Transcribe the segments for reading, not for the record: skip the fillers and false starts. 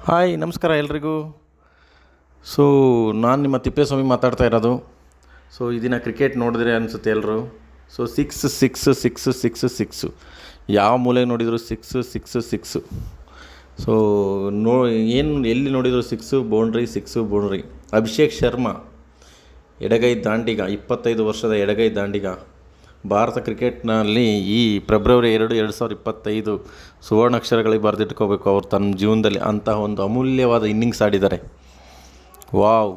Hi ನಮಸ್ಕಾರ ಎಲ್ರಿಗೂ. So ನಾನು ನಿಮ್ಮ ತಿಪ್ಪೇಸ್ವಾಮಿ ಮಾತಾಡ್ತಾ ಇರೋದು. ಸೊ ಈ ದಿನ ಕ್ರಿಕೆಟ್ ನೋಡಿದ್ರೆ ಅನಿಸುತ್ತೆ ಎಲ್ಲರೂ. So six six six six six, ಯಾವ ಮೂಲೆಗೆ ನೋಡಿದ್ರು ಸಿಕ್ಸು ಸಿಕ್ಸು ಸಿಕ್ಸು. ಸೊ ಏನು ಎಲ್ಲಿ ನೋಡಿದ್ರು ಸಿಕ್ಸು ಬೌಂಡ್ರಿ. ಅಭಿಷೇಕ್ ಶರ್ಮಾ ಎಡಗೈ ದಾಂಡಿಗ, 25 ವರ್ಷದ ಎಡಗೈ ದಾಂಡಿಗ, ಭಾರತ ಕ್ರಿಕೆಟ್ನಲ್ಲಿ ಈ ಫೆಬ್ರವರಿ 2, 2025 ಸುವರ್ಣಾಕ್ಷರಗಳಿಗೆ ಬರೆದಿಟ್ಕೋಬೇಕು ಅವ್ರು ತನ್ನ ಜೀವನದಲ್ಲಿ. ಅಂತಹ ಒಂದು ಅಮೂಲ್ಯವಾದ ಇನ್ನಿಂಗ್ಸ್ ಆಡಿದ್ದಾರೆ. ವಾವ್!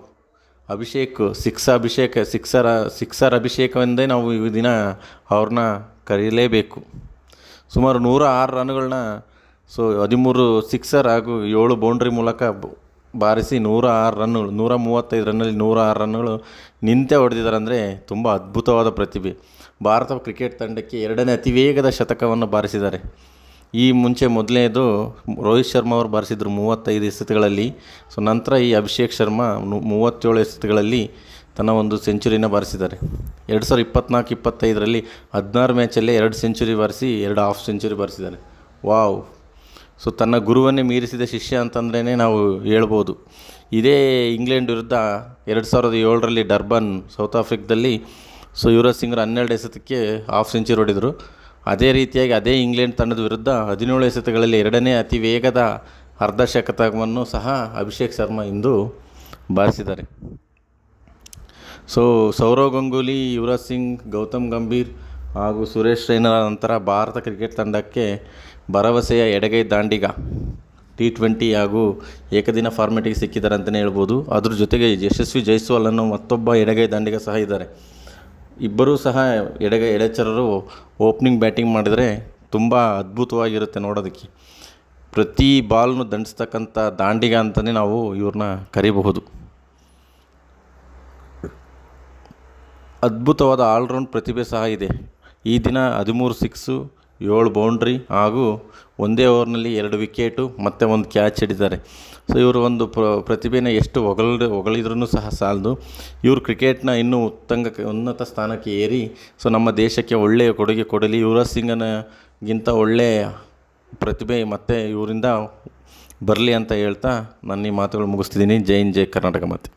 ಸಿಕ್ಸರ್ ಅಭಿಷೇಕವೆಂದೇ ನಾವು ಈ ದಿನ ಅವ್ರನ್ನ ಕರೀಲೇಬೇಕು. ಸುಮಾರು 106 ರನ್ಗಳನ್ನ 13 ಸಿಕ್ಸರ್ ಹಾಗೂ 7 ಬೌಂಡ್ರಿ ಮೂಲಕ ಬಾರಿಸಿ 106 ರನ್ಗಳು, 135 ರನ್ನಲ್ಲಿ 106 ರನ್ಗಳು ನಿಂತೆ ಹೊಡೆದಿದ್ದಾರೆ. ಅಂದರೆ ತುಂಬ ಅದ್ಭುತವಾದ ಪ್ರತಿಭೆ. ಭಾರತ ಕ್ರಿಕೆಟ್ ತಂಡಕ್ಕೆ 2ನೇ ಅತಿ ವೇಗದ ಶತಕವನ್ನು ಬಾರಿಸಿದ್ದಾರೆ. ಈ ಮುಂಚೆ ಮೊದಲನೇದು ರೋಹಿತ್ ಶರ್ಮಾ ಅವರು ಬಾರಿಸಿದ್ರು 35 ಎಸೆತಗಳಲ್ಲಿ. ನಂತರ ಈ ಅಭಿಷೇಕ್ ಶರ್ಮಾ 37 ಎಸೆತಗಳಲ್ಲಿ ತನ್ನ ಒಂದು ಸೆಂಚುರಿನ ಬಾರಿಸಿದ್ದಾರೆ. 2024-25ರಲ್ಲಿ 16 ಮ್ಯಾಚಲ್ಲೇ 2 ಸೆಂಚುರಿ ಬಾರಿಸಿ 2 ಹಾಫ್ ಸೆಂಚುರಿ ಬಾರಿಸಿದ್ದಾರೆ. ವಾವ್! ತನ್ನ ಗುರುವನ್ನೇ ಮೀರಿಸಿದ ಶಿಷ್ಯ ಅಂತಂದ್ರೇ ನಾವು ಹೇಳ್ಬೋದು. ಇದೇ ಇಂಗ್ಲೆಂಡ್ ವಿರುದ್ಧ 2007ರಲ್ಲಿ ಡರ್ಬನ್, ಸೌತ್ ಆಫ್ರಿಕಾದಲ್ಲಿ ಯುವರಾಜ್ ಸಿಂಗ್ರು 12 ಎಸೆತಕ್ಕೆ ಹಾಫ್ ಸೆಂಚುರಿ ಹೊಡೆದರು. ಅದೇ ರೀತಿಯಾಗಿ ಅದೇ ಇಂಗ್ಲೆಂಡ್ ತಂಡದ ವಿರುದ್ಧ 17 ಎಸೆತಗಳಲ್ಲಿ 2ನೇ ಅತಿ ವೇಗದ ಅರ್ಧ ಶತಕವನ್ನು ಸಹ ಅಭಿಷೇಕ್ ಶರ್ಮಾ ಇಂದು ಬಾರಿಸಿದ್ದಾರೆ. ಸೌರವ್ ಗಂಗೂಲಿ, ಯುವರಾಜ್ ಸಿಂಗ್, ಗೌತಮ್ ಗಂಭೀರ್ ಹಾಗೂ ಸುರೇಶ್ ರೈನಾ ನಂತರ ಭಾರತ ಕ್ರಿಕೆಟ್ ತಂಡಕ್ಕೆ ಭರವಸೆಯ ಎಡಗೈ ದಾಂಡಿಗ T20 ಹಾಗೂ ಏಕದಿನ ಫಾರ್ಮೆಟಿಗೆ ಸಿಕ್ಕಿದ್ದಾರೆ ಅಂತಲೇ ಹೇಳ್ಬೋದು. ಅದ್ರ ಜೊತೆಗೆ ಯಶಸ್ವಿ ಜೈಸ್ವಾಲ್ ಅನ್ನೋ ಮತ್ತೊಬ್ಬ ಎಡಗೈ ದಾಂಡಿಗ ಸಹ ಇದ್ದಾರೆ. ಇಬ್ಬರೂ ಸಹ ಎಡಚರರು ಓಪನಿಂಗ್ ಬ್ಯಾಟಿಂಗ್ ಮಾಡಿದರೆ ತುಂಬ ಅದ್ಭುತವಾಗಿರುತ್ತೆ ನೋಡೋದಕ್ಕೆ. ಪ್ರತಿ ಬಾಲ್ನು ದಂಡಿಸ್ತಕ್ಕಂಥ ದಾಂಡಿಗ ಅಂತಲೇ ನಾವು ಇವ್ರನ್ನ ಕರಿಬಹುದು. ಅದ್ಭುತವಾದ ಆಲ್ರೌಂಡ್ ಪ್ರತಿಭೆ ಸಹ ಇದೆ. ಈ ದಿನ 13 ಸಿಕ್ಸು, 7 ಬೌಂಡ್ರಿ ಹಾಗೂ ಒಂದೇ ಓವರ್ನಲ್ಲಿ 2 ವಿಕೆಟು ಮತ್ತು 1 ಕ್ಯಾಚ್ ಹಿಡಿದ್ದಾರೆ. ಇವರು ಒಂದು ಪ್ರತಿಭೆನ ಎಷ್ಟು ಹೊಗಳಿದ್ರೂ ಸಹ ಸಾಲದು. ಇವರು ಕ್ರಿಕೆಟ್ನ ಇನ್ನೂ ಉನ್ನತ ಸ್ಥಾನಕ್ಕೆ ಏರಿ ನಮ್ಮ ದೇಶಕ್ಕೆ ಒಳ್ಳೆಯ ಕೊಡುಗೆ ಕೊಡಲಿ. ಯುವರಾಜ್ ಸಿಂಗನಿಗಿಂತ ಒಳ್ಳೆಯ ಪ್ರತಿಭೆ ಮತ್ತು ಇವರಿಂದ ಬರಲಿ ಅಂತ ಹೇಳ್ತಾ ನನ್ನ ಈ ಮಾತುಗಳು ಮುಗಿಸ್ತಿದ್ದೀನಿ. ಜೈ ಹಿಂದ್, ಜೈ ಕರ್ನಾಟಕ ಮಾತೆ.